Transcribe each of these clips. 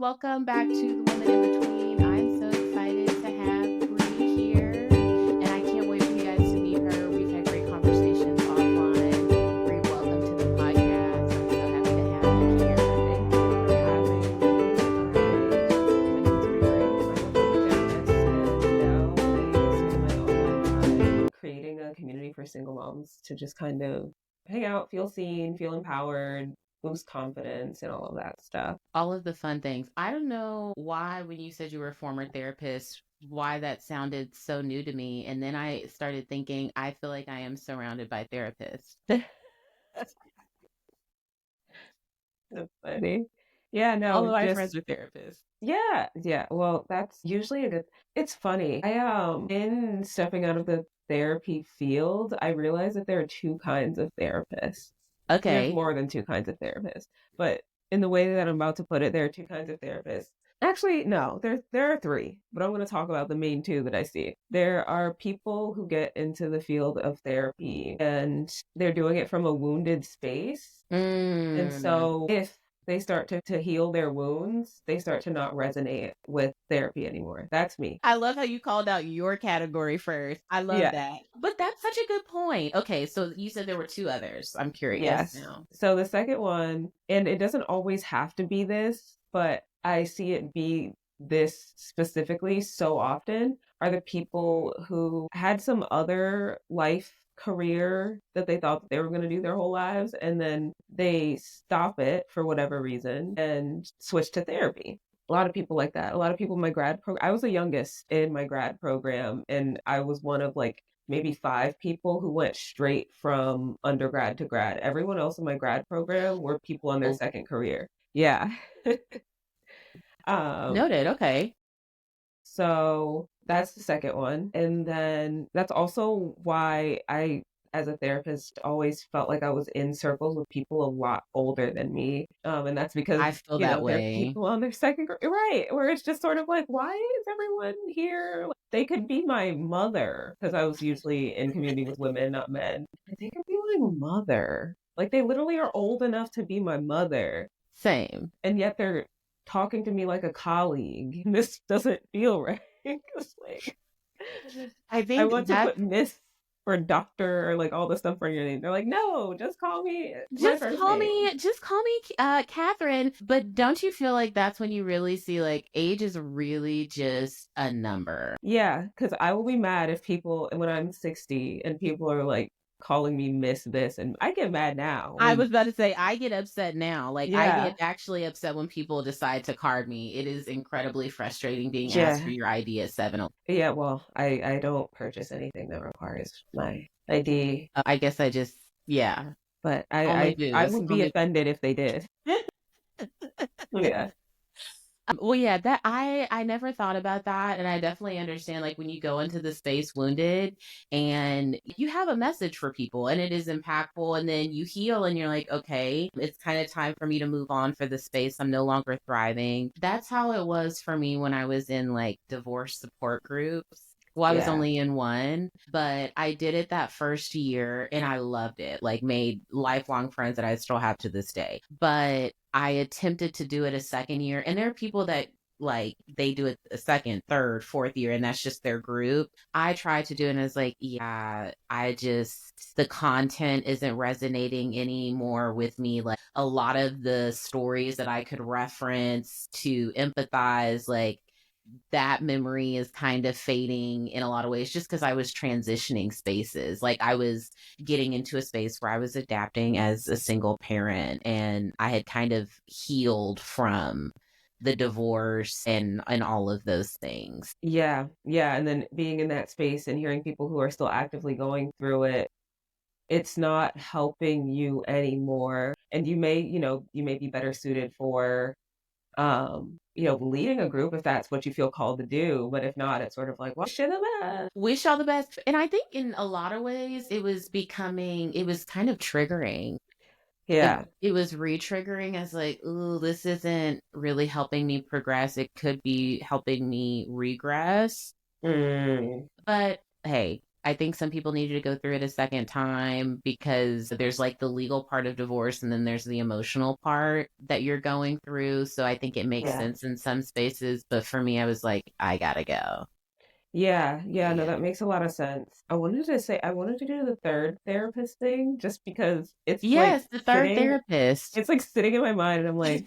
Welcome back to The Woman in Between. I'm so excited to have Bree here, and I can't wait for you guys to meet her. We've had great conversations offline. Bree, welcome to the podcast. I'm so happy to have you here. Thank you for having me. My name is BriBri. I'm a therapist, and now I spend my online time creating a community for single moms to just kind of hang out, feel seen, feel empowered, boost confidence, and all of that stuff. All of the fun things. I don't know why, when you said you were a former therapist, why that sounded so new to me. And then I started thinking, I feel like I am surrounded by therapists. That's funny. Yeah, All no, of my friends just are therapists. yeah. Well, that's usually a good. It's funny. In stepping out of the therapy field, I realized that there are two kinds of therapists. There's Okay. more than two kinds of therapists, but in the way that I'm about to put it, there are two kinds of therapists. Actually, no, there are three, but I'm going to talk about the main two that I see. There are people who get into the field of therapy and they're doing it from a wounded space. And so if they start to heal their wounds, they start to not resonate with therapy anymore. That's me. I love how you called out your category first. I love Yeah. that. But that's such a good point. Okay, so you said there were two others. I'm curious Yes. now. So the second one, and it doesn't always have to be this, but I see it be this specifically so often, are the people who had some other life career that they thought that they were going to do their whole lives, and then they stop it for whatever reason and switch to therapy. A lot of people like that. A lot of people in my grad program, I was the youngest in my grad program, and I was one of like maybe 5 people who went straight from undergrad to grad. Everyone else in my grad program were people on their second career. Yeah. Noted. Okay. So that's the second one. And then that's also why I, as a therapist, always felt like I was in circles with people a lot older than me. And that's because, I feel that there are way. people on their second, right, where it's just sort of like, why is everyone here? Like, they could be my mother, because I was usually in community with women, not men. They could be my mother. Like, they literally are old enough to be my mother. Same. And yet they're talking to me like a colleague. This doesn't feel right. It's like, I I think want to that's put Miss or Doctor or like all the stuff for your name. They're like, no, just call me my just first call name. me Catherine. But don't you feel like that's when you really see like age is really just a number? Yeah, because I will be mad if people, when I'm 60 and people are like calling me Miss this, and I get mad now. I was about to say, I get upset now. Like, I Yeah, get actually upset when people decide to card me. It is incredibly frustrating being asked for yeah, your ID at 7. yeah. Well, I don't purchase anything that requires my ID, I guess I just, yeah, but only I booze. would be offended if they did. Yeah. Well, yeah, that I never thought about that, and I definitely understand like when you go into the space wounded and you have a message for people and it is impactful, and then you heal and you're like, okay, it's kind of time for me to move on for the space. I'm no longer thriving. That's how it was for me when I was in like divorce support groups. Well, I was Yeah. only in one, but I did it that first year and I loved it. Like, made lifelong friends that I still have to this day. But I attempted to do it a second year, and there are people that like they do it a second, third, fourth year, and that's just their group. I tried to do it and it's like, yeah, the content isn't resonating anymore with me. Like, a lot of the stories that I could reference to empathize, like, that memory is kind of fading in a lot of ways just because I was transitioning spaces. Like, I was getting into a space where I was adapting as a single parent and I had kind of healed from the divorce and all of those things. Yeah, yeah. And then being in that space and hearing people who are still actively going through it, it's not helping you anymore. And you may be better suited for, leading a group if that's what you feel called to do. But if not, it's sort of like, well, shit, Wish all the best. And I think in a lot of ways it was kind of triggering. yeah. It was re-triggering as like, ooh, this isn't really helping me progress. It could be helping me regress. Mm, But hey, I think some people needed to go through it a second time because there's like the legal part of divorce and then there's the emotional part that you're going through. So I think it makes Yeah. sense in some spaces. But for me, I was like, I gotta go. Yeah, yeah, no, Yeah. that makes a lot of sense. I wanted to do the third therapist thing just because Yes, the third therapist. it's like sitting in my mind and I'm like,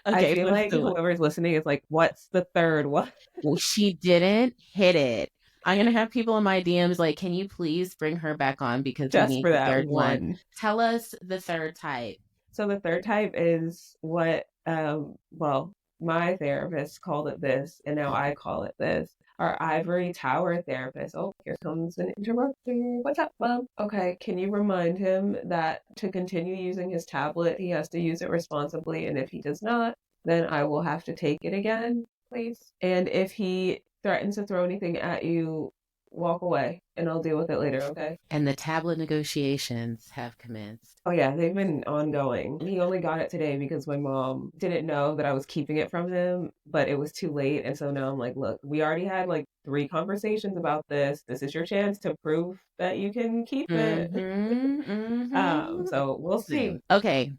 I Okay, feel let's like do it. whoever's listening is like, what's the third one? Well, she didn't hit it. I'm gonna have people in my DMs like, can you please bring her back on because we Just need for the that third one. one. Tell us the third type. So the third type is what, well, my therapist called it this, and now I call it this. Our ivory tower therapist. Oh, here comes an interrupter. What's up, Mom? Okay, can you remind him that to continue using his tablet, he has to use it responsibly, and if he does not, then I will have to take it again, please. And if he threatens to throw anything at you, walk away, and I'll deal with it later, okay? And the tablet negotiations have commenced. Oh yeah, they've been ongoing. He only got it today because my mom didn't know that I was keeping it from him, but it was too late. And so now I'm like, look, we already had like 3 conversations about this. This is your chance to prove that you can keep it. Mm-hmm. Mm-hmm. So we'll see. Okay.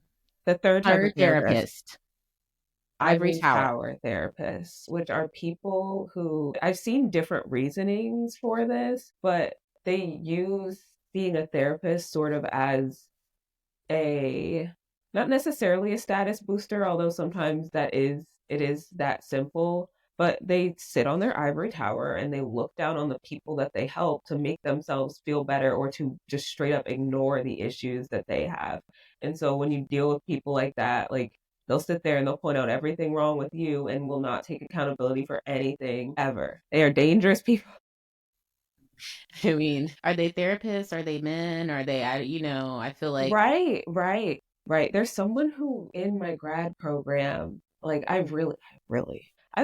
The third type of Third therapist, therapist. Ivory ivory Tower. tower therapists, which are people who I've seen different reasonings for this, but they use being a therapist sort of as a not necessarily a status booster, although sometimes it is that simple. But they sit on their ivory tower and they look down on the people that they help to make themselves feel better or to just straight up ignore the issues that they have. And so when you deal with people like that, like they'll sit there and they'll point out everything wrong with you and will not take accountability for anything ever. They are dangerous people. I mean, are they therapists? Are they men? Are they, I feel like, Right, right, right. There's someone who in my grad program, like I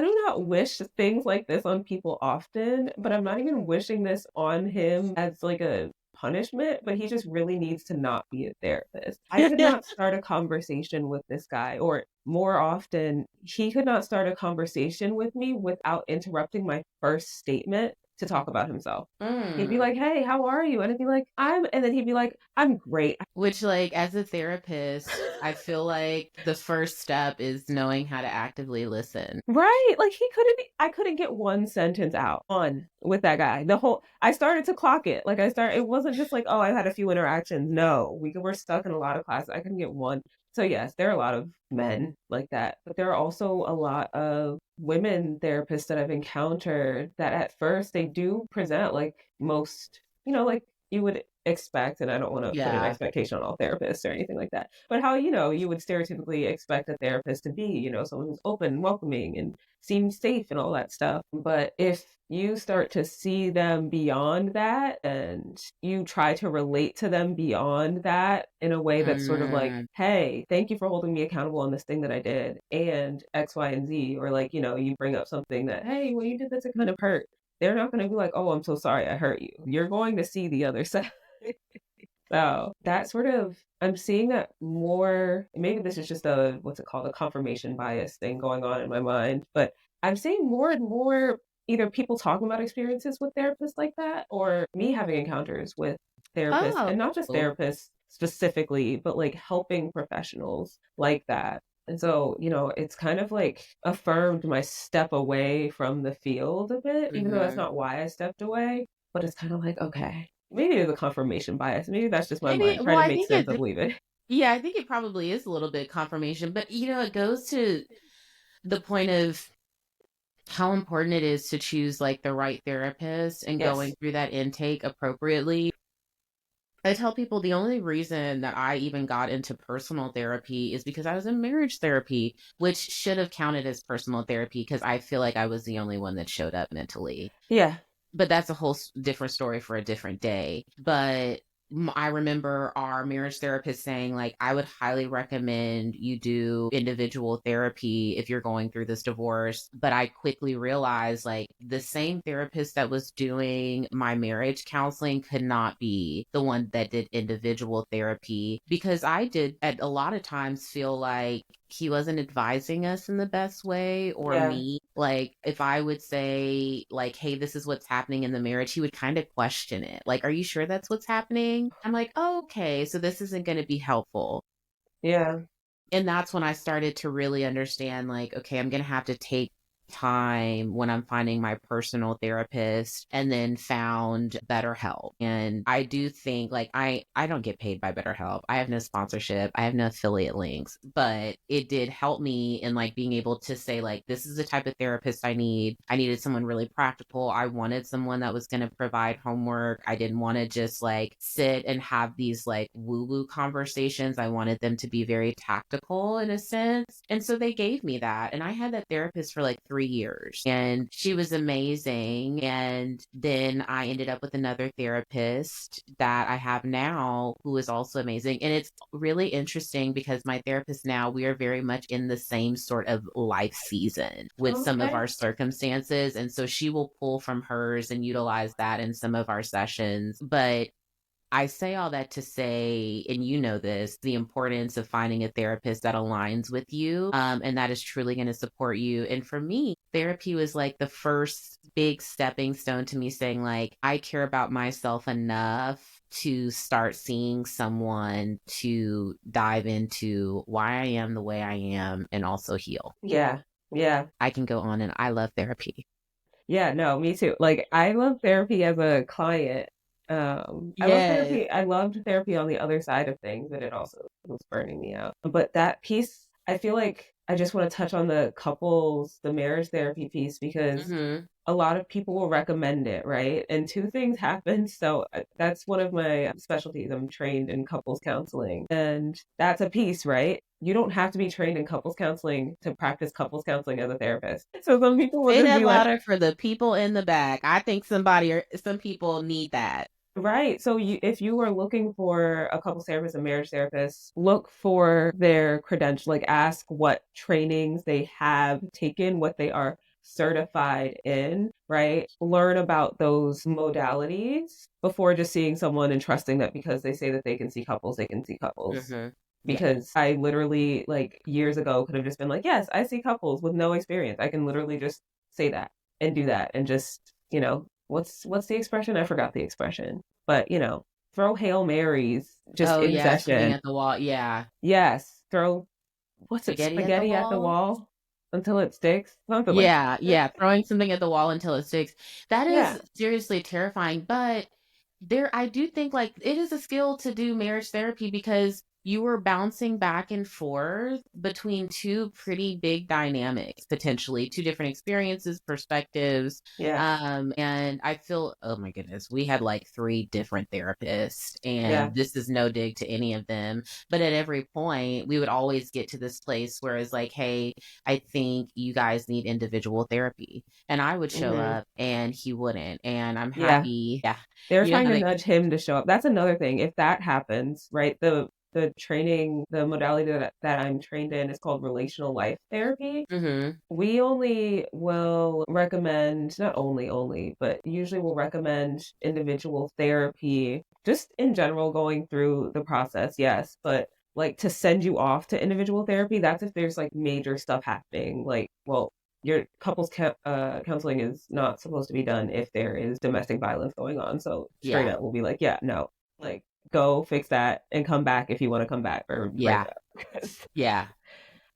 do not wish things like this on people often, but I'm not even wishing this on him as like a punishment, but he just really needs to not be a therapist. I could not start a conversation with this guy, or more often, he could not start a conversation with me without interrupting my first statement to talk about himself. He'd be mm. like, "Hey, how are you?" And I'd be like, and then he'd be like, "I'm great." Which, like, as a therapist, I feel like the first step is knowing how to actively listen. Right? Like I couldn't get one sentence out on with that guy. I started to clock it. It wasn't just like, oh, I had a few interactions. No, we were stuck in a lot of classes. I couldn't get one. So yes, there are a lot of men like that, but there are also a lot of women therapists that I've encountered that at first they do present like most, like you would expect, and I don't want to put an Yeah. expectation on all therapists or anything like that, but how, you would stereotypically expect a therapist to be, someone who's open, welcoming, and seems safe and all that stuff. But if you start to see them beyond that and you try to relate to them beyond that in a way that's sort of like, Mm. hey, thank you for holding me accountable on this thing that I did and X, Y, and Z, or like, you bring up something that, hey, when you did this, it kind of hurt. They're not going to be like, oh, I'm so sorry I hurt you. You're going to see the other side. So that sort of, I'm seeing that more. Maybe this is just what's it called, a confirmation bias thing going on in my mind, but I'm seeing more and more either people talking about experiences with therapists like that or me having encounters with therapists, Oh. and not just therapists specifically, but like helping professionals like that. And so, it's kind of like affirmed my step away from the field a bit, even though that's Mm-hmm. not why I stepped away. But it's kind of like, okay, maybe there's a confirmation bias. Maybe that's just my Maybe, mind well, trying to I make think sense it, of leaving. yeah, I think it probably is a little bit confirmation, but it goes to the point of how important it is to choose like the right therapist and going Yes. through that intake appropriately. I tell people the only reason that I even got into personal therapy is because I was in marriage therapy, which should have counted as personal therapy because I feel like I was the only one that showed up mentally. Yeah. But that's a whole different story for a different day. But I remember our marriage therapist saying, like, I would highly recommend you do individual therapy if you're going through this divorce. But I quickly realized, like, the same therapist that was doing my marriage counseling could not be the one that did individual therapy because I did at a lot of times feel like he wasn't advising us in the best way, or Yeah. me. Like, if I would say, like, hey, this is what's happening in the marriage, he would kind of question it. Like, are you sure that's what's happening? I'm like, oh, okay, so this isn't going to be helpful. Yeah. And that's when I started to really understand, like, okay, I'm going to have to take time when I'm finding my personal therapist, and then found BetterHelp. And I do think, like, I don't get paid by BetterHelp. I have no sponsorship. I have no affiliate links, but it did help me in, like, being able to say, like, this is the type of therapist I need. I needed someone really practical. I wanted someone that was going to provide homework. I didn't want to just like sit and have these like woo woo conversations. I wanted them to be very tactical in a sense. And so they gave me that. And I had that therapist for like 3 years, and she was amazing. And then I ended up with another therapist that I have now who is also amazing. And it's really interesting because my therapist now, we are very much in the same sort of life season with some of Okay. our circumstances. And so she will pull from hers and utilize that in some of our sessions. But I say all that to say, and you know this, the importance of finding a therapist that aligns with you, and that is truly going to support you. And for me, therapy was like the first big stepping stone to me saying, like, I care about myself enough to start seeing someone to dive into why I am the way I am and also heal. Yeah. Yeah. I can go on, and I love therapy. Yeah, no, me too. Like I love therapy as a client. Yes. I loved therapy on the other side of things, but it also was burning me out. But that piece, I feel like I just want to touch on the marriage therapy piece, because Hmm. a lot of people will recommend it, right? And two things happen. So that's one of my specialties. I'm trained in couples counseling, and that's a piece, right? You don't have to be trained in couples counseling to practice couples counseling as a therapist. So some people will Say just that be like, louder for the people in the back. I think some people need that. right. So if you are looking for a couples therapist, a marriage therapist, look for their credential, like ask what trainings they have taken, what they are certified in, right? Learn about those modalities before just seeing someone and trusting that because they say that they can see couples, they can see couples. Hmm. Yeah. Because I literally, like years ago, could have just been like, yes, I see couples with no experience. I can literally just say that and do that and just, what's the expression? I forgot the expression. But, throw Hail Marys just Oh, in yeah, shooting session. at the wall. Yeah. Yes, throw, what's it, Spaghetti at the spaghetti at the wall. wall until it sticks? Something like Yeah, that. yeah, throwing something at the wall until it sticks. That Yeah. is seriously terrifying, but I do think, like, it is a skill to do marriage therapy because you were bouncing back and forth between two pretty big dynamics, potentially two different experiences, perspectives. Yeah. And I feel, oh my goodness, we had like three different therapists, Yeah. and this is no dig to any of them. But at every point, we would always get to this place where it's like, hey, I think you guys need individual therapy. And I would show Hmm. up and he wouldn't. And I'm Yeah. happy. Yeah. They're You know trying how to they, nudge him to show up. That's another thing. If that happens, right? The training, the modality that I'm trained in is called relational life therapy. mm-hmm, We only will recommend, not only, but usually will recommend individual therapy, just in general going through the process, yes. But like to send you off to individual therapy, that's if there's like major stuff happening. Like, well, your counseling is not supposed to be done if there is domestic violence going on. So straight yeah, up, we'll be like, yeah, no, like go fix that and come back if you want to come back or break yeah, up. yeah,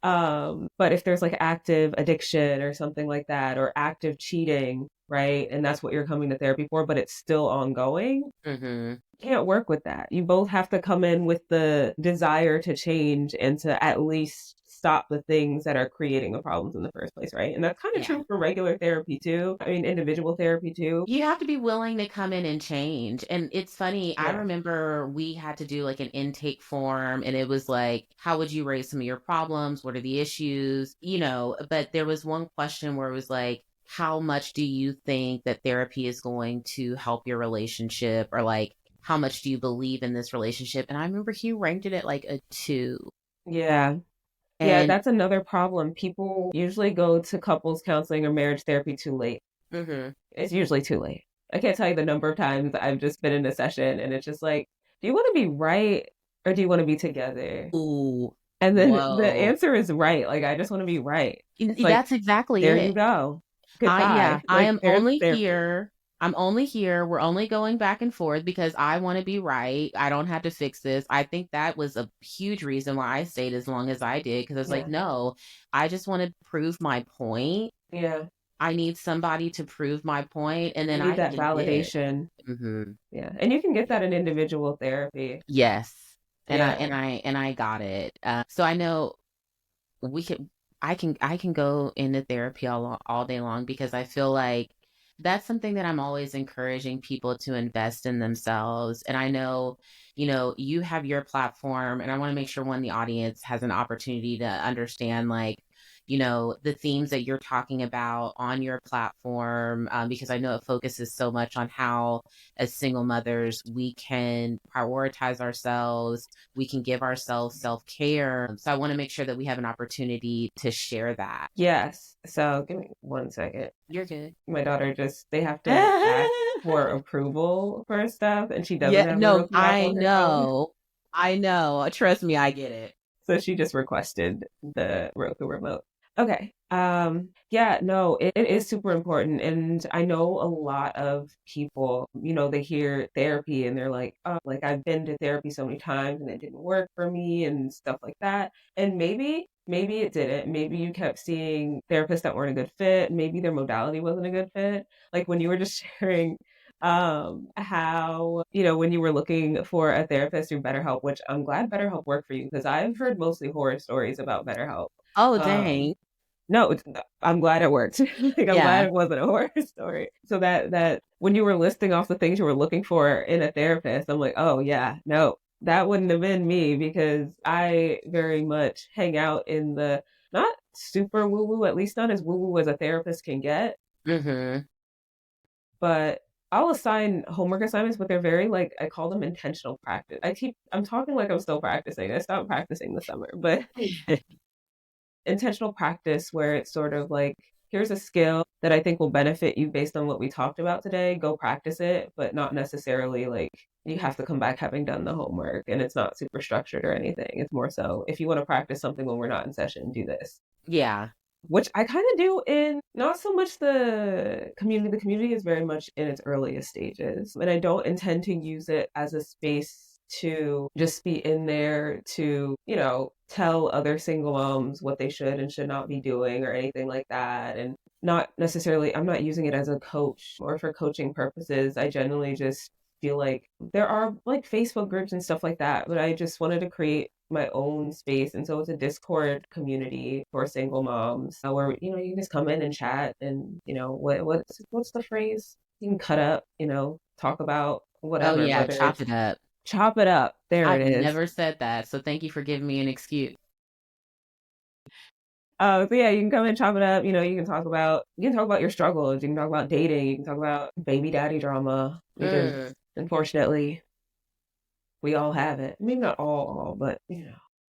But if there's like active addiction or something like that, or active cheating, right? And that's what you're coming to therapy for, but it's still ongoing, mm-hmm, can't work with that. You both have to come in with the desire to change and to at least stop the things that are creating the problems in the first place, right? And that's kind of yeah. true for regular therapy too. I mean, individual therapy too. You have to be willing to come in and change. And it's funny, I Yeah. remember we had to do like an intake form, and it was like, how would you raise some of your problems? What are the issues? But there was one question where it was like, how much do you think that therapy is going to help your relationship? Or like, how much do you believe in this relationship? And I remember he ranked it at like a 2. Yeah. Yeah, And that's another problem. People usually go to couples counseling or marriage therapy too late. mhm. It's usually too late. I can't tell you the number of times I've just been in a session and it's just like, do you want to be right or do you want to be together? Ooh. And then the Whoa. answer is right. Like, I just want to be right. It's like, That's exactly there you it. go. Yeah, Goodbye. I Like, am there's only therapy. here. I'm only here. We're only going back and forth because I want to be right. I don't have to fix this. I think that was a huge reason why I stayed as long as I did because I was like, Yeah. no, I just want to prove my point. Yeah. I need somebody to prove my point, and You then need I that can get it. validation. Hmm. Yeah. And you can get that in individual therapy. Yes, Yeah. and I got it. So I know we could I can go into therapy all day long because I feel like that's something that I'm always encouraging people to invest in themselves. And I know, you have your platform, and I want to make sure when the audience has an opportunity to understand, like, the themes that you're talking about on your platform, because I know it focuses so much on how, as single mothers, we can prioritize ourselves, we can give ourselves self care. So I want to make sure that we have an opportunity to share that. Yes. So give me 1 second. You're good. My daughter they have to ask for approval for stuff, and she doesn't Yeah, have the no, Roku app I on her phone. know. I know. Trust me, I get it. So she just requested the Roku remote. Okay. Yeah, no, it is super important. And I know a lot of people, they hear therapy and they're like, oh, like I've been to therapy so many times and it didn't work for me and stuff like that. And maybe it didn't. Maybe you kept seeing therapists that weren't a good fit. Maybe their modality wasn't a good fit. Like when you were just sharing how when you were looking for a therapist through BetterHelp, which I'm glad BetterHelp worked for you because I've heard mostly horror stories about BetterHelp. Oh, um dang. no, I'm glad it worked. Like I'm glad Yeah. it wasn't a horror story. So that when you were listing off the things you were looking for in a therapist, I'm like, oh yeah, no, that wouldn't have been me because I very much hang out in the not super woo woo, at least not as woo woo as a therapist can get, Mm-hmm. but I'll assign homework assignments, but they're very like I call them intentional practice. I'm talking like I'm still practicing. I stopped practicing this summer, but intentional practice where it's sort of like here's a skill that I think will benefit you based on what we talked about today. Go practice it, but not necessarily like you have to come back having done the homework and it's not super structured or anything. It's more so if you want to practice something when we're not in session, do this. Yeah. Which I kind of do in not so much the community. The community is very much in its earliest stages, and I don't intend to use it as a space to just be in there to, tell other single moms what they should and should not be doing or anything like that. And not necessarily, I'm not using it as a coach or for coaching purposes. I generally just feel like there are like Facebook groups and stuff like that, but I just wanted to create my own space. And so it's a Discord community for single moms where, you can just come in and chat and, what's the phrase? You can cut up, talk about Oh, whatever, yeah. whether Chop it's it up. chop it up. There it I've is. never said that. So thank you for giving me an excuse. So yeah, you can come and chop it up. You can talk about your struggles. You can talk about dating. You can talk about baby daddy drama because Mm. unfortunately we all have it. Maybe not all, but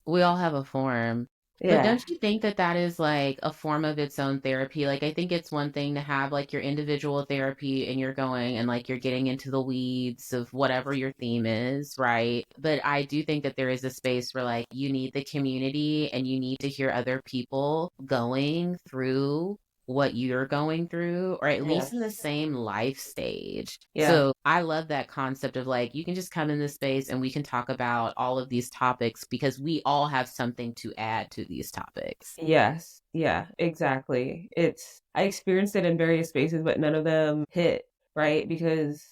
We all have a form. But yeah, don't you think that that is like a form of its own therapy? Like, I think it's one thing to have like your individual therapy and you're going and like you're getting into the weeds of whatever your theme is, right? But I do think that there is a space where like you need the community and you need to hear other people going through what you're going through, or at yeah, least in the same life stage. yeah. So I love that concept of like, you can just come in this space and we can talk about all of these topics because we all have something to add to these topics. Yes. Yeah, exactly. I experienced it in various spaces, but none of them hit, right? Because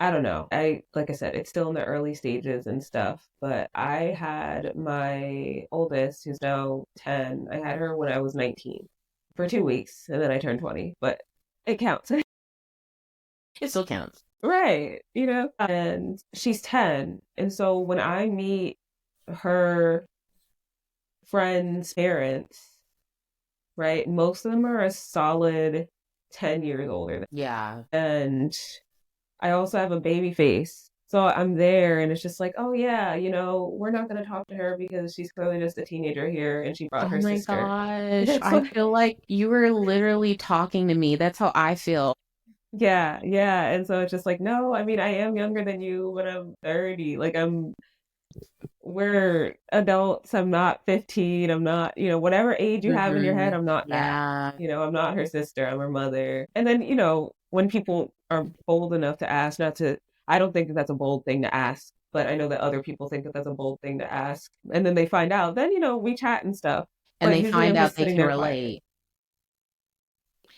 I don't know. Like I said, it's still in the early stages and stuff, but I had my oldest, who's now 10, I had her when I was 19 for 2 weeks, and then I turned 20, but it counts. It still counts. Right, and she's 10. And so when I meet her friends' parents, right? Most of them are a solid 10 years older than Yeah. me. And I also have a baby face. So I'm there and it's just like, oh yeah, we're not going to talk to her because she's clearly just a teenager here and she brought Oh her my sister. And gosh. it's I like, feel like you were literally talking to me. That's how I feel. yeah, yeah. And so it's just like, no, I mean, I am younger than you when I'm 30. Like we're adults. I'm not 15. I'm not, whatever age you have in your head, Mm-hmm. I'm not that. Yeah. I'm not her sister. I'm her mother. And then, when people are bold enough to ask, not to, I don't think that that's a bold thing to ask, but I know that other people think that that's a bold thing to ask. And then they find out, then, we chat and stuff. And But they usually find I'm out just they sitting can there quietly. relate.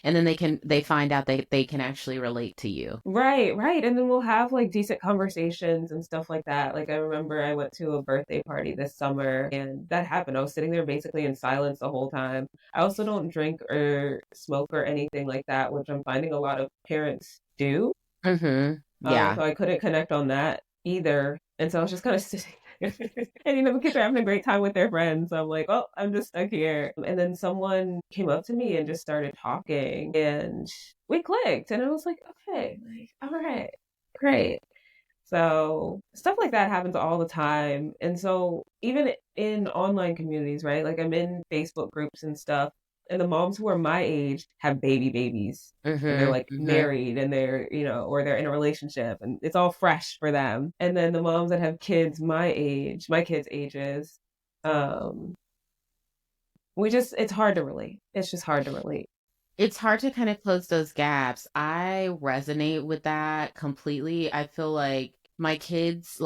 And then they find out they can actually relate to you. Right, right. And then we'll have like decent conversations and stuff like that. Like I remember I went to a birthday party this summer and that happened. I was sitting there basically in silence the whole time. I also don't drink or smoke or anything like that, which I'm finding a lot of parents do. Mm-hmm. Yeah. So I couldn't connect on that either. And so I was just kind of sitting there. And the kids are having a great time with their friends. So I'm like, oh, I'm just stuck here. And then someone came up to me and just started talking and we clicked. And I was like, okay, like, all right, great. So stuff like that happens all the time. And so even in online communities, right? Like I'm in Facebook groups and stuff, and the moms who are my age have babies and they're Mm-hmm. like Mm-hmm. married and they're, or they're in a relationship and it's all fresh for them. And then the moms that have kids my age, my kids' ages, um, it's hard to relate. It's just hard to relate. It's hard to kind of close those gaps. I resonate with that completely. I feel like my kids'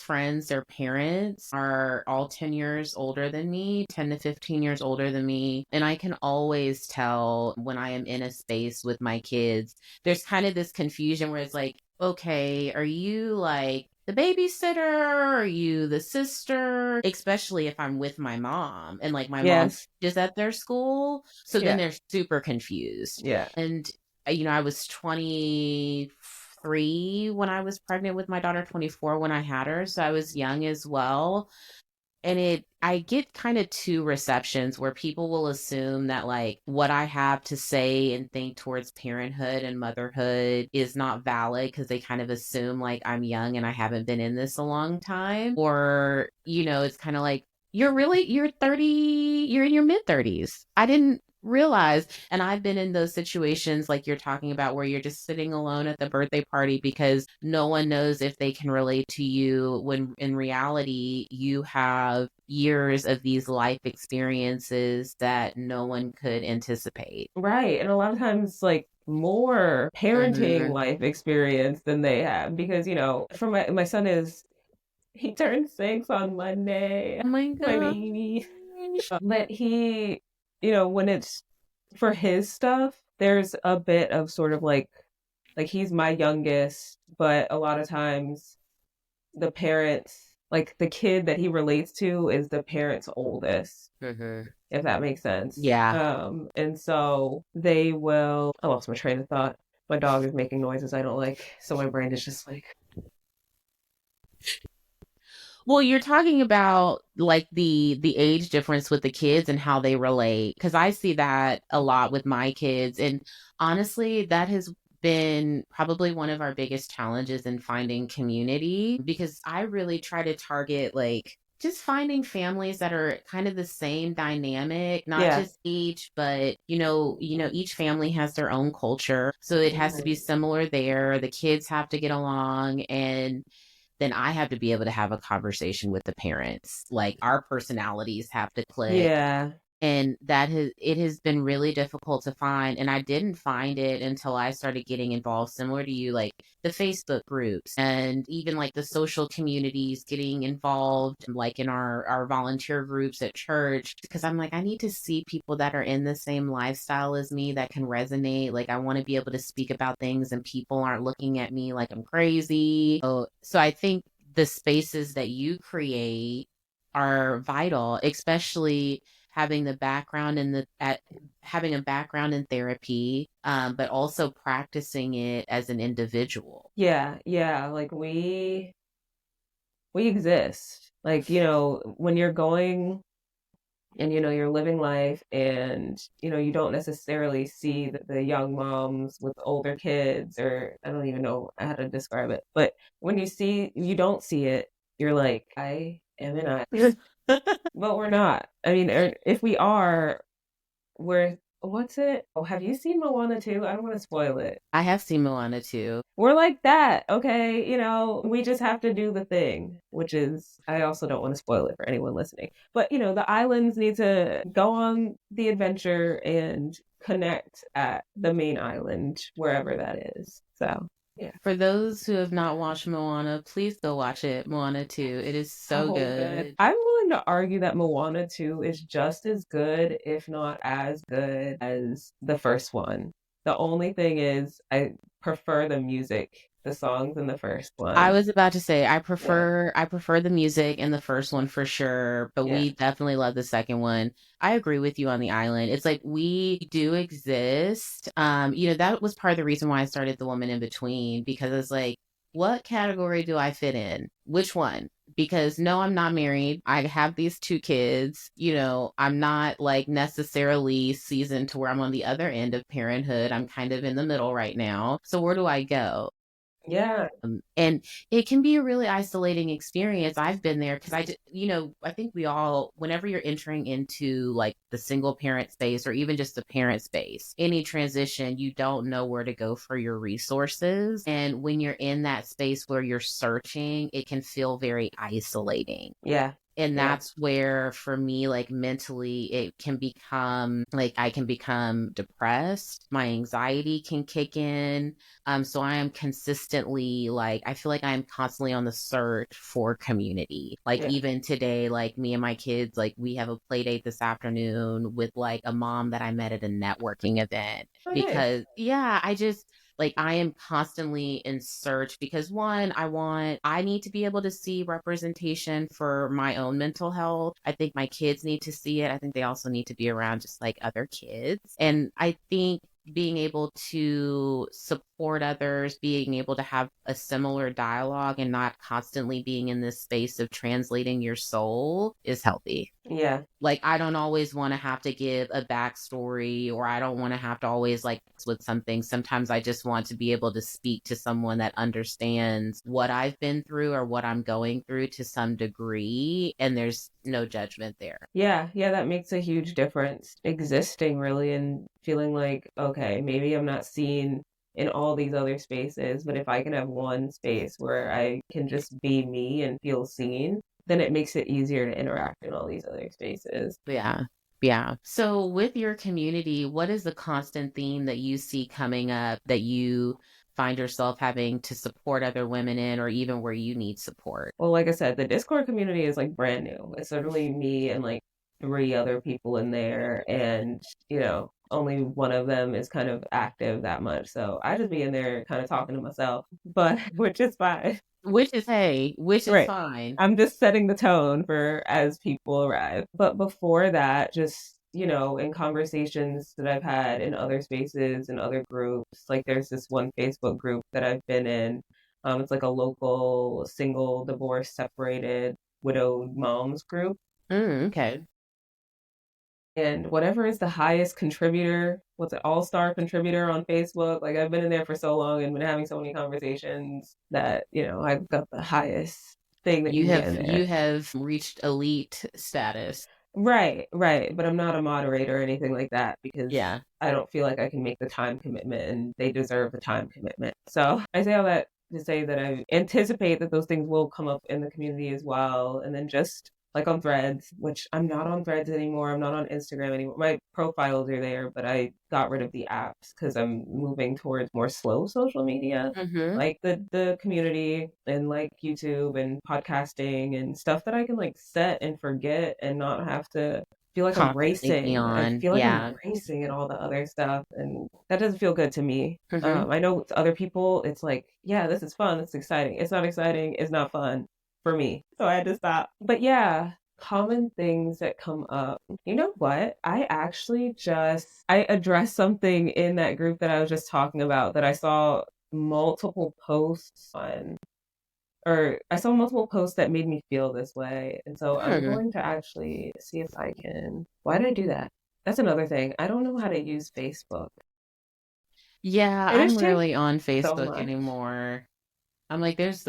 friends, their parents are all 10 years older than me, 10 to 15 years older than me. And I can always tell when I am in a space with my kids, there's kind of this confusion where it's like, okay, are you like the babysitter? Are you the sister? Especially if I'm with my mom and like my mom Yes. is at their school. So then Yeah. they're super confused. Yeah. And, I was 23 when I was pregnant with my daughter, 24 when I had her. So I was young as well. And I get kind of two receptions where people will assume that like what I have to say and think towards parenthood and motherhood is not valid because they kind of assume like I'm young and I haven't been in this a long time. Or, it's kind of like, you're 30, you're in your mid 30s. I didn't realize. And I've been in those situations like you're talking about where you're just sitting alone at the birthday party because no one knows if they can relate to you when in reality you have years of these life experiences that no one could anticipate. Right. And a lot of times, like, more parenting Mm-hmm. life experience than they have because, for my son he turned 6 on Monday, Oh my my gosh. baby. But he, when it's for his stuff, there's a bit of sort of like he's my youngest, but a lot of times the parents, like the kid that he relates to is the parent's oldest, Mm-hmm. if that makes sense. Yeah. And so they will. I lost my train of thought. My dog is making noises I don't like, so my brain is just like, Well, you're talking about like the age difference with the kids and how they relate because I see that a lot with my kids and honestly that has been probably one of our biggest challenges in finding community because I really try to target like just finding families that are kind of the same dynamic, not yeah, just age, but each family has their own culture. So it has to be mhm. similar there. The kids have to get along and then I have to be able to have a conversation with the parents. Like our personalities have to click. Yeah, And it has been really difficult to find. And I didn't find it until I started getting involved, similar to you, like the Facebook groups and even like the social communities getting involved, like in our volunteer groups at church. Because I'm like, I need to see people that are in the same lifestyle as me that can resonate. Like I want to be able to speak about things and people aren't looking at me like I'm crazy. So I think the spaces that you create are vital, especially having the background in the at having a background in therapy, but also practicing it as an individual. yeah, yeah. Like we exist. Like, when you're going and you're living life and you don't necessarily see the young moms with older kids, or I don't even know how to describe it, but when you don't see it, you're like, I am an I. But we're not. I mean, if we are, we're what's it? Oh, have you seen Moana 2? I don't want to spoil it. I have seen Moana too. We're like that, okay? We just have to do the thing, which is, I also don't want to spoil it for anyone listening. But, the islands need to go on the adventure and connect at the main island, wherever that is. So, yeah. For those who have not watched Moana, please go watch it. Moana 2. It is so So good. good. I'm willing to argue that Moana 2 is just as good, if not as good, as the first one. The only thing is, I prefer the music, the songs in the first I one. was about to say Yeah, I prefer the music in the first one for sure, but yeah, we definitely love the second one. I agree with you on the island. It's like we do exist. That was part of the reason why I started The Woman in Between because it's like, what category do I fit in? Which one? Because no, I'm not married. I have these two kids. I'm not like necessarily seasoned to where I'm on the other end of parenthood. I'm kind of in the middle right now. So where do I go? yeah, And it can be a really isolating experience. I've been there because I think we all, whenever you're entering into like the single parent space or even just the parent space, any transition, you don't know where to go for your resources. And when you're in that space where you're searching, it can feel very isolating. yeah, And yeah, that's where for me, like mentally, it can become like I can become depressed, my anxiety can kick in. So I am consistently like I feel like I'm constantly on the search for community. Like yeah. even today, like me and my kids, like we have a play date this afternoon with like a mom that I met at a networking event. Oh, nice. Because yeah, like I am constantly in search because one, I need to be able to see representation for my own mental health. I think my kids need to see it. I think they also need to be around just like other kids. And I think being able to support others, being able to have a similar dialogue and not constantly being in this space of translating your soul is healthy. Yeah, Like I don't always want to have to give a backstory or I don't want to have to always like with something. Sometimes I just want to be able to speak to someone that understands what I've been through or what I'm going through to some degree and there's no judgment there. yeah, yeah. That makes a huge difference existing really and feeling like, okay, maybe I'm not seen in all these other spaces, but if I can have one space where I can just be me and feel seen, then it makes it easier to interact in all these other spaces. Yeah. Yeah. So with your community, what is the constant theme that you see coming up that you find yourself having to support other women in or even where you need support? Well, like I said, the Discord community is like brand new. It's literally me and like three other people in there, and only one of them is kind of active that much. So I just be in there kind of talking to myself, but which is fine. Which is Right. fine. I'm just setting the tone for as people arrive. But before that, just, in conversations that I've had in other spaces and other groups, like there's this one Facebook group that I've been in. It's like a local single, divorced, separated, widowed moms group. Okay. And whatever is the highest contributor, what's it, all-star contributor on Facebook? Like I've been in there for so long and been having so many conversations that, I've got the highest thing that you can get in there. You have reached elite status. Right, right. But I'm not a moderator or anything like that because Yeah. I don't feel like I can make the time commitment and they deserve the time commitment. So I say all that to say that I anticipate that those things will come up in the community as well. And then just like on threads, which I'm not on threads anymore. I'm not on Instagram anymore. My profiles are there, but I got rid of the apps because I'm moving towards more slow social media Mm-hmm. like the community and like YouTube and podcasting and stuff that I can like set and forget and not have to feel like I'm Constantly be racing. I on. feel like I'm Yeah. racing and all the other stuff, and that doesn't feel good to me. Mm-hmm. I know to other people, it's like, yeah, this is fun, it's exciting. It's not exciting, it's not fun for me. So I had to stop. But yeah, common things that come up. You know what? I addressed something in that group that I was just talking about that I saw multiple posts on, or I saw multiple posts that made me feel this way. And so I'm Hmm. going to actually see if I can. Why did I do that? That's another thing. I don't know how to use Facebook. Yeah, It has I'm changed rarely on so Facebook much. anymore. I'm like, there's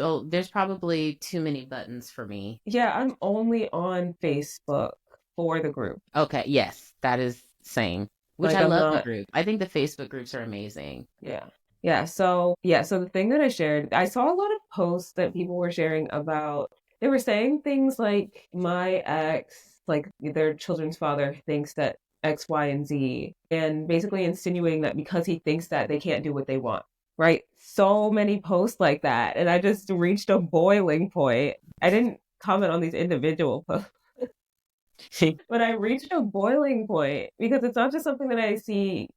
probably too many buttons for me. Yeah, I'm only on Facebook for the group. Okay, yes, that is same. which Like I I'm love the not. group. I think the Facebook groups are amazing. Yeah. So the thing that I shared, I saw a lot of posts that people were sharing about, they were saying things like my ex, like their children's father thinks that X, Y, and Z, and basically insinuating that because he thinks that they can't do what they want. Right? So many posts like that. And I just reached a boiling point. I didn't comment on these individual posts, but I reached a boiling point because it's not just something that I see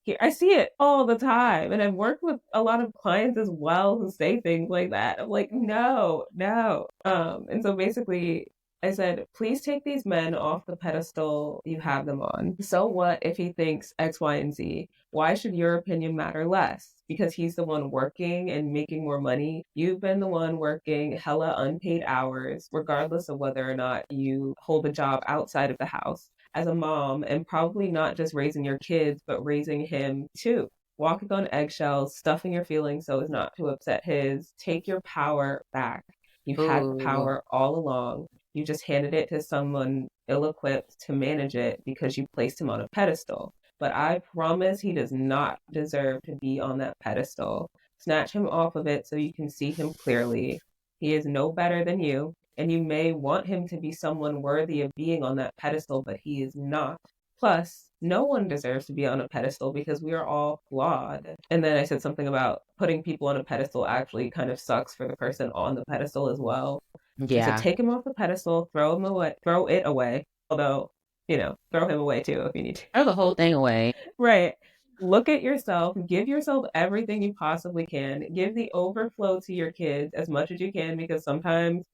here. I see it all the time. And I've worked with a lot of clients as well who say things like that. I'm like, no, no. And so basically I said, please take these men off the pedestal you have them on. So what if he thinks X, Y, and Z? Why should your opinion matter less? Because he's the one working and making more money. You've been the one working hella unpaid hours, regardless of whether or not you hold a job outside of the house as a mom, and probably not just raising your kids, but raising him too. Walking on eggshells, stuffing your feelings so as not to upset his. Take your power back. You've had the Ooh. power all along. You just handed it to someone ill equipped to manage it because you placed him on a pedestal. But I promise he does not deserve to be on that pedestal. Snatch him off of it so you can see him clearly. He is no better than you, and you may want him to be someone worthy of being on that pedestal, but he is not. Plus, no one deserves to be on a pedestal because we are all flawed. And then I said something about putting people on a pedestal actually kind of sucks for the person on the pedestal as well. I said, Yeah. take him off the pedestal, throw him away, throw it away. Although, throw him away too if you need to. Throw the whole thing away. Right. Look at yourself, give yourself everything you possibly can, give the overflow to your kids as much as you can, because sometimes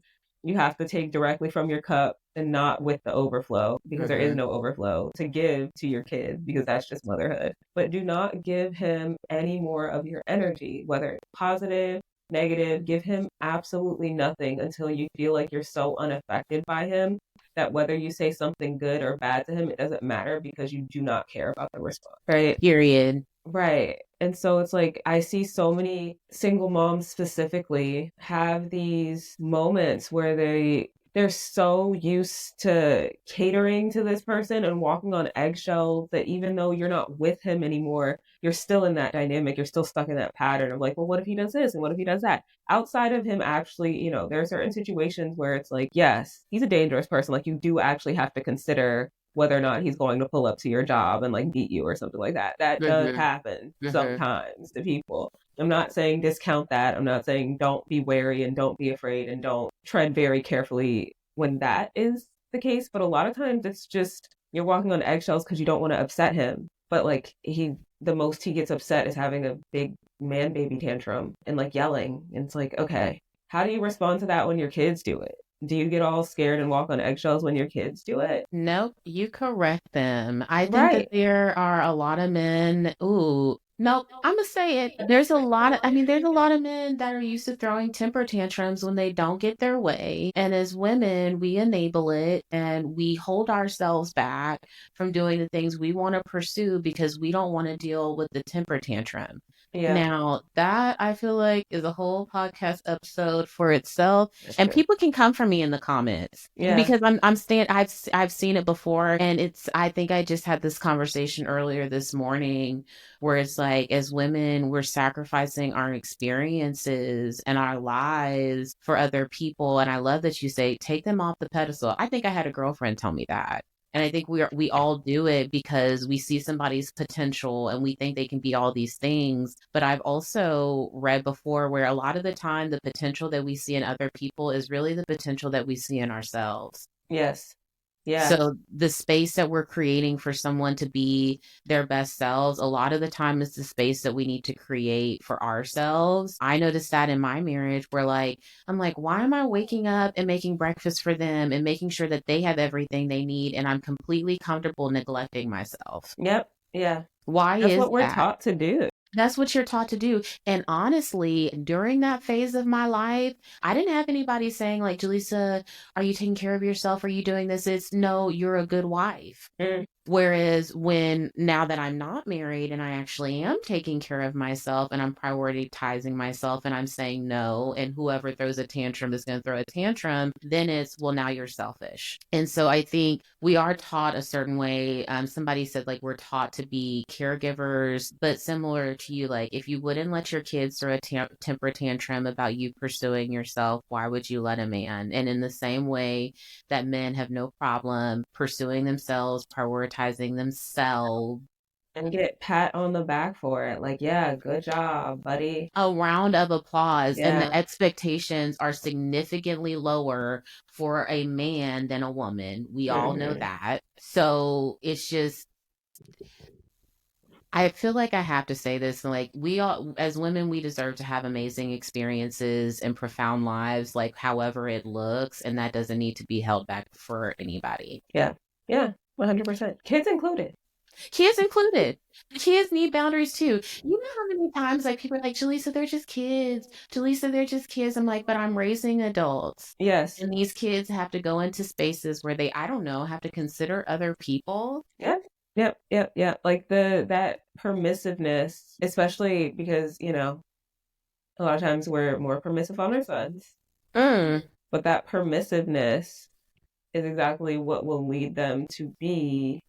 you have to take directly from your cup and not with the overflow, because there is Hmm. no overflow to give to your kids, because that's just motherhood. But do not give him any more of your energy, whether it's positive, negative. Give him absolutely nothing until you feel like you're so unaffected by him that whether you say something good or bad to him, it doesn't matter because you do not care about the response. Right? Period. Right. And so it's like I see so many single moms specifically have these moments where they're so used to catering to this person and walking on eggshells that even though you're not with him anymore, you're still in that dynamic. You're still stuck in that pattern of like, well, what if he does this and what if he does that? Outside of him actually, there are certain situations where it's like, yes, he's a dangerous person. Like you do actually have to consider whether or not he's going to pull up to your job and like beat you or something like that. That does Hmm. happen Hmm. sometimes to people. I'm not saying discount that. I'm not saying don't be wary and don't be afraid and don't tread very carefully when that is the case. But a lot of times it's just you're walking on eggshells because you don't want to upset him. But like the most he gets upset is having a big man baby tantrum and like yelling. And it's like, okay, how do you respond to that when your kids do it? Do you get all scared and walk on eggshells when your kids do it? Nope, you correct them. I think that Right. there are a lot of men. Ooh, nope, I'm gonna say it. There's a lot of men that are used to throwing temper tantrums when they don't get their way. And as women, we enable it and we hold ourselves back from doing the things we want to pursue because we don't want to deal with the temper tantrum. Yeah, Now, that I feel like is a whole podcast episode for itself, that's and true. people can come for me in the comments Yeah. because I've seen it before, and I think I just had this conversation earlier this morning where it's like as women we're sacrificing our experiences and our lives for other people, and I love that you say take them off the pedestal. I think I had a girlfriend tell me that. And I think we all do it because we see somebody's potential and we think they can be all these things. But I've also read before where a lot of the time the potential that we see in other people is really the potential that we see in ourselves. Yes. Yes. So the space that we're creating for someone to be their best selves, a lot of the time is the space that we need to create for ourselves. I noticed that in my marriage where I'm like, why am I waking up and making breakfast for them and making sure that they have everything they need and I'm completely comfortable neglecting myself? Yep. Yeah. Why That's is what we're that? taught to do. That's what you're taught to do. And honestly, during that phase of my life, I didn't have anybody saying, like, Jaleesa, are you taking care of yourself? Are you doing this? It's no, you're a good wife. Mm. Whereas now that I'm not married and I actually am taking care of myself and I'm prioritizing myself and I'm saying no, and whoever throws a tantrum is going to throw a tantrum, then it's, well, now you're selfish. And so I think we are taught a certain way. Somebody said, like, we're taught to be caregivers, but similar to you, like, if you wouldn't let your kids throw a temper tantrum about you pursuing yourself, why would you let a man? And in the same way, that men have no problem pursuing themselves, prioritizing themselves. And get pat on the back for it. Like, yeah, good job, buddy. A round of applause, and the Yeah. expectations are significantly lower for a man than a woman. We all know Hmm. that. So it's just, I feel like I have to say this, like, we all, as women, we deserve to have amazing experiences and profound lives, like, however it looks, and that doesn't need to be held back for anybody. Yeah. Yeah. 100%. Kids included. Kids included. Kids need boundaries too. You know how many times, like, people are like, Jaleesa, they're just kids. Jaleesa, they're just kids. I'm like, but I'm raising adults. Yes. And these kids have to go into spaces where they, I don't know, have to consider other people. Yep. Yep. Yep. Yep. Like that permissiveness, especially because, a lot of times we're more permissive on our sons, Mm, but that permissiveness is exactly what will lead them to be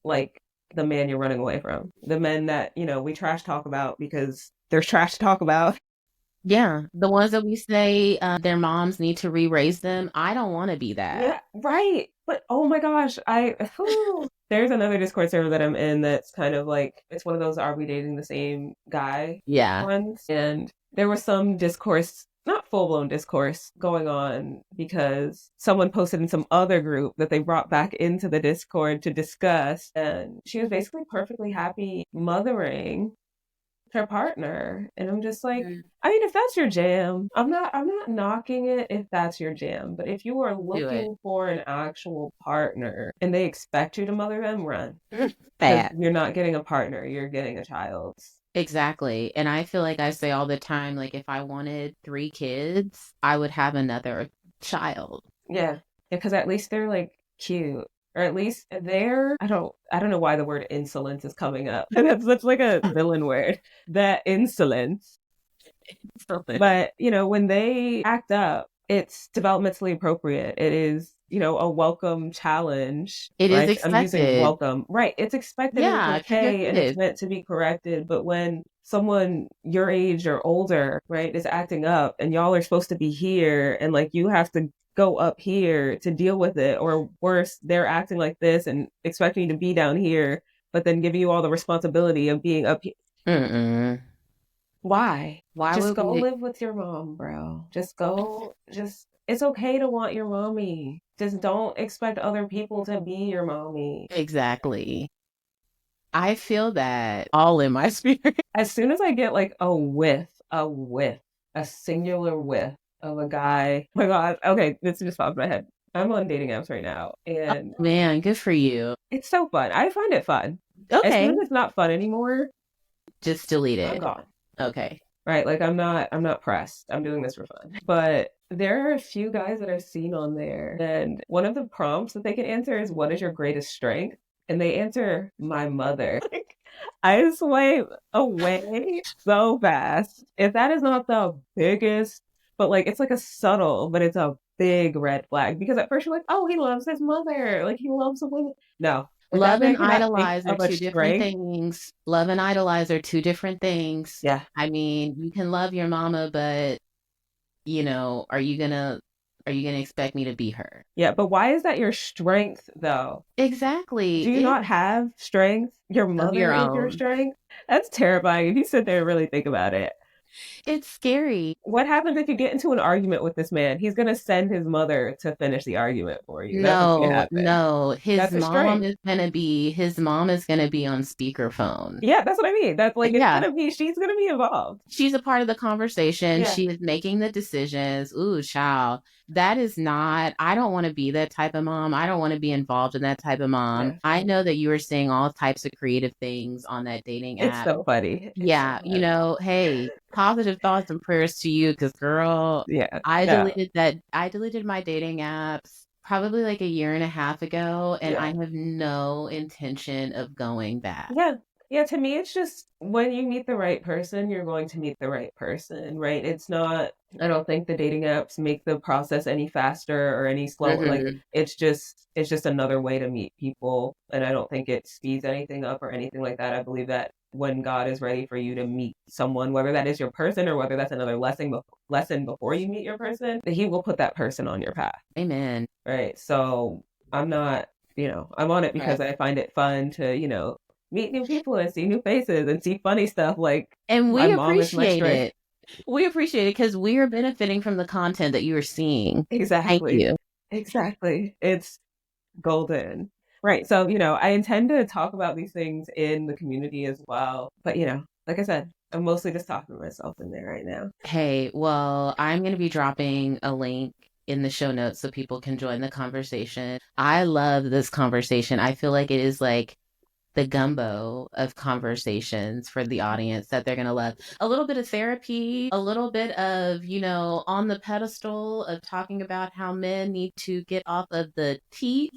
like the man you're running away from. The men that, we trash talk about because there's trash to talk about. yeah. The ones that we say their moms need to re-raise them. I don't want to be that. Yeah, right. But oh my gosh, there's another Discord server that I'm in that's kind of like it's one of those are we dating the same guy Yeah. ones. And there was some discourse, not full blown discourse going on because someone posted in some other group that they brought back into the Discord to discuss. And she was basically perfectly happy mothering her partner. And I'm just like, Mm, I mean, if that's your jam, I'm not knocking it if that's your jam. But if you are do it. looking for an actual partner and they expect you to mother them, run. Because Bad. you're not getting a partner, you're getting a child. Exactly. And I feel like I say all the time, like, if I wanted 3 kids, I would have another child. Yeah. Because at least they're like cute. Or at least they're I don't know why the word insolence is coming up. That's such like a villain word. That insolence. But, when they act up, it's developmentally appropriate. It is, a welcome challenge, It is right? I'm using expected. welcome. Right. It's expected and it's Yeah, because you're okay and it's kids. meant to be corrected. But when someone your age or older, right, is acting up and y'all are supposed to be here and like you have to go up here to deal with it, or worse, they're acting like this and expecting you to be down here, but then giving you all the responsibility of being up here. Mm-mm. Why? Why Just would go we? live with your mom, bro. It's okay to want your mommy. Just don't expect other people to be your mommy. Exactly. I feel that all in my spirit. As soon as I get like a singular whiff of a guy, oh my God, okay, this just popped in my head. I'm on dating apps right now, Oh, and man, good for you. it's so fun. I find it fun. As soon Okay, as it's not fun anymore, just delete I'm it. gone. Okay. Right? Like I'm not pressed. I'm doing this for fun. But there are a few guys that I've seen on there, and one of the prompts that they can answer is what is your greatest strength? And they answer my mother. Like I swipe away so fast. If that is not the biggest, but like it's like a subtle, but it's a big red flag because at first you're like, oh, he loves his mother. Like he loves a woman. No. If that Love man and cannot think idolize are of a two different strength, things. Love and idolize are two different things. yeah. I mean, you can love your mama, but, are you gonna expect me to be her? Yeah, but why is that your strength though? Exactly. Do you It not have strength? Your of mother your is your own. strength? That's terrifying if you sit there and really think about it. It's scary. What happens if you get into an argument with this man? He's going to send his mother to finish the argument for you. That's what's going to No, happen. no. His That's a mom strength. is gonna be his mom is gonna be on speakerphone. Yeah, that's what I mean. That's like, Yeah, she's going to be involved. she's a part of the conversation. Yeah. She is making the decisions. Ooh, child. That is not, I don't want to be that type of mom. I don't want to be involved in that type of mom. Yeah. I know that you are saying all types of creative things on that dating It's app. so funny. It's so Yeah, funny. hey, positive thoughts and prayers to you because, girl, Yeah. I No. deleted that. I deleted my dating apps probably like a year and a half ago, and I Yeah. have no intention of going back. Yeah. Yeah, to me, it's just when you meet the right person, you're going to meet the right person, right? It's not, I don't think the dating apps make the process any faster or any slower. Like Hmm. it's just another way to meet people. And I don't think it speeds anything up or anything like that. I believe that when God is ready for you to meet someone, whether that is your person or whether that's another lesson before you meet your person, that he will put that person on your path. Amen. Right. So I'm not, I'm on it Right. because I find it fun to, meet new people and see new faces and see funny stuff like And my we mom is my appreciate strength. it. We appreciate it because we are benefiting from the content that you are seeing. Thank Exactly. you. Exactly. It's golden. Right. So, I intend to talk about these things in the community as well. But, like I said, I'm mostly just talking to myself in there right now. Hey, well, I'm going to be dropping a link in the show notes so people can join the conversation. I love this conversation. I feel like it is like the gumbo of conversations for the audience that they're going to love. A little bit of therapy, a little bit of, on the pedestal of talking about how men need to get off of the teat.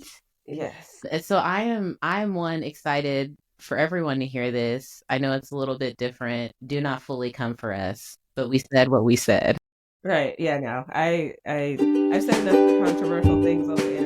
Yes. And so I am one excited for everyone to hear this. I know it's a little bit different. Do not fully come for us, but we said what we said. Right. Yeah, no. I've said enough controversial things on the internet.